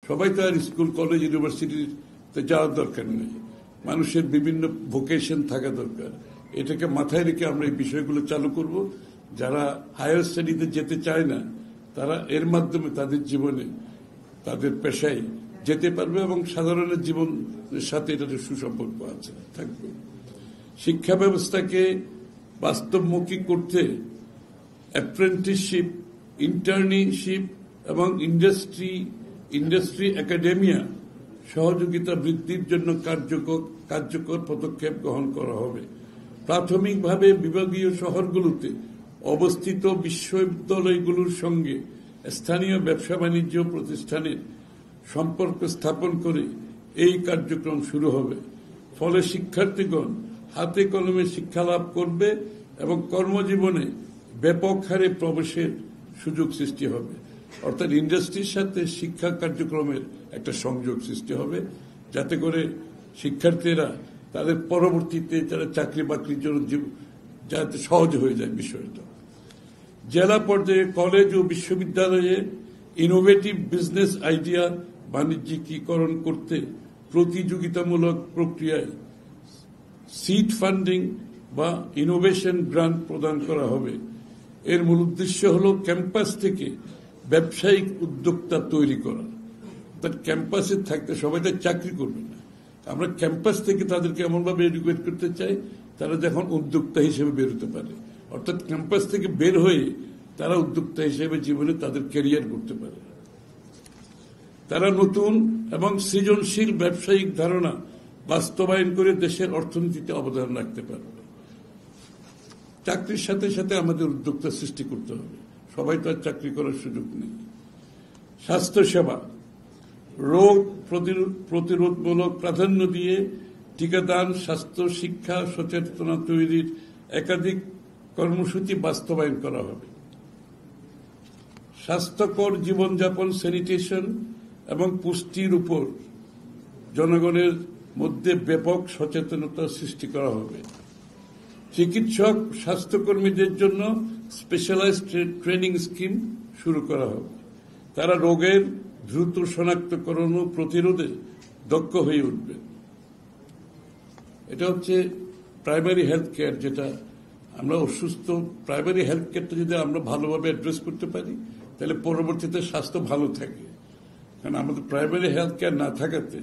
সবাই তো আর school college ইউনিভার্সিটিতে যাওয়ার দরকার নেই। মানুষের বিভিন্ন ভোকেশন থাকা দরকার। এটাকে মাথায় রেখে আমরা এই বিষয়গুলো চালু করব। যারা হায়ার স্টাডিতে যেতে চায় না তারা এর মাধ্যমে তাদের জীবনে তাদের পেশায় যেতে পারবে এবং সাধারণের জীবনের সাথে এটার সুসম্পর্ক আছে থাকবে। শিক্ষা ব্যবস্থাকে বাস্তবমুখী করতে অ্যাপ্রেন্টিসশিপ, ইন্টার্নশিপ এবং ইন্ডাস্ট্রি একাডেমিয়া সহযোগিতা বৃদ্ধির জন্য কার্যকর পদক্ষেপ গ্রহণ করা হবে। প্রাথমিকভাবে বিভাগীয় শহরগুলোতে অবস্থিত বিশ্ববিদ্যালয়গুলোর সঙ্গে স্থানীয় ব্যবসা বাণিজ্য প্রতিষ্ঠানের সম্পর্ক স্থাপন করে এই কার্যক্রম শুরু হবে। ফলে শিক্ষার্থীগণ হাতে কলমে শিক্ষা লাভ করবে এবং কর্মজীবনে ব্যাপক হারে প্রবেশের সুযোগ সৃষ্টি হবে। অর্থাৎ ইন্ডাস্ট্রির সাথে শিক্ষা কার্যক্রমের একটা সংযোগ সৃষ্টি হবে, যাতে করে শিক্ষার্থীরা তাদের পরবর্তীতে যারা চাকরি বাকরির জন্য যাতে সহজ হয়ে যায় বিষয়টা। জেলা পর্যায়ে কলেজ ও বিশ্ববিদ্যালয়ে ইনোভেটিভ বিজনেস আইডিয়া বাণিজ্যিকীকরণ করতে প্রতিযোগিতামূলক প্রক্রিয়ায় সিড ফান্ডিং বা ইনোভেশন গ্রান্ট প্রদান করা হবে। এর মূল উদ্দেশ্য হল ক্যাম্পাস থেকে ব্যবসায়িক উদ্যোক্তা তৈরি করা। তার ক্যাম্পাসে থাকতে সবাই তার চাকরি করবে না, আমরা ক্যাম্পাস থেকে তাদেরকে এমনভাবে এডুকেট করতে চাই তারা যখন উদ্যোক্তা হিসেবে বেরোতে পারে। অর্থাৎ ক্যাম্পাস থেকে বের হয়ে তারা উদ্যোক্তা হিসেবে জীবনে তাদের ক্যারিয়ার করতে পারে। তারা নতুন এবং সৃজনশীল ব্যবসায়িক ধারণা বাস্তবায়ন করে দেশের অর্থনীতিতে অবদান রাখতে পারবে। চাকরির সাথে সাথে আমাদের উদ্যোক্তা সৃষ্টি করতে হবে, সবাই তো আর চাকরি করার সুযোগ নেই। স্বাস্থ্যসেবা রোগ প্রতিরোধমূলক প্রাধান্য দিয়ে টিকাদান, স্বাস্থ্য শিক্ষা সচেতনতা তৈরির একাধিক কর্মসূচি বাস্তবায়ন করা হবে। স্বাস্থ্যকর জীবনযাপন, স্যানিটেশন এবং পুষ্টির উপর জনগণের মধ্যে ব্যাপক সচেতনতা সৃষ্টি করা হবে। চিকিৎসক স্বাস্থ্যকর্মীদের জন্য স্পেশালাইজড ট্রেনিং স্কিম শুরু করা হবে। তারা রোগের দ্রুত শনাক্তকরণ ও প্রতিরোধে দক্ষ হয়ে উঠবে। এটা হচ্ছে প্রাইমারি হেলথ কেয়ার, যেটা আমরা অসুস্থ প্রাইমারি হেলথ কেয়ারটা যদি আমরা ভালোভাবে অ্যাড্রেস করতে পারি তাহলে পরবর্তীতে স্বাস্থ্য ভালো থাকে। কারণ আমাদের প্রাইমারি হেলথ কেয়ার না থাকাতে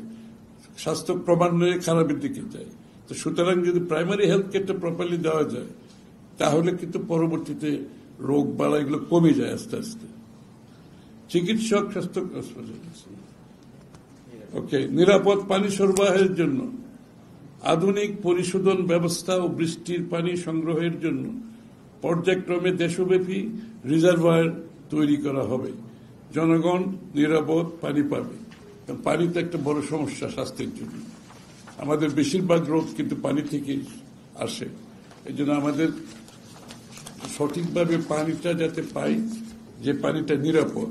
স্বাস্থ্য ক্রমান্বয়ে খারাপের দিকে যায়। তো সুতরাং যদি প্রাইমারি হেলথ কেয়ারটা প্রপারলি দেওয়া যায় তাহলে কিন্তু পরবর্তীতে রোগ বালা এগুলো কমে যায় আস্তে আস্তে। চিকিৎসক স্বাস্থ্য নিরাপদ পানি সরবরাহের জন্য আধুনিক পরিশোধন ব্যবস্থা ও বৃষ্টির পানি সংগ্রহের জন্য পর্যায়ক্রমে দেশব্যাপী রিজার্ভার তৈরি করা হবে। জনগণ নিরাপদ পানি পাবে। পানি তো একটা বড় সমস্যা স্বাস্থ্যের জন্য। আমাদের বেশিরভাগ রোগ কিন্তু পানি থেকে আসে। এই জন্য আমাদের সঠিকভাবে পানিটা যাতে পাই, যে পানিটা নিরাপদ,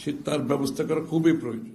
সে তার ব্যবস্থা করা খুবই প্রয়োজন।